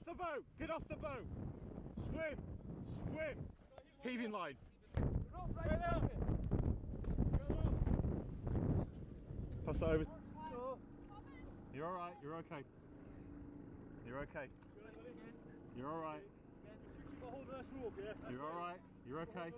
the boat! Get off the boat! Swim! Swim! Heaving line! Pass it over. You're alright, you're okay. You're okay. You're alright. You're alright, you're okay.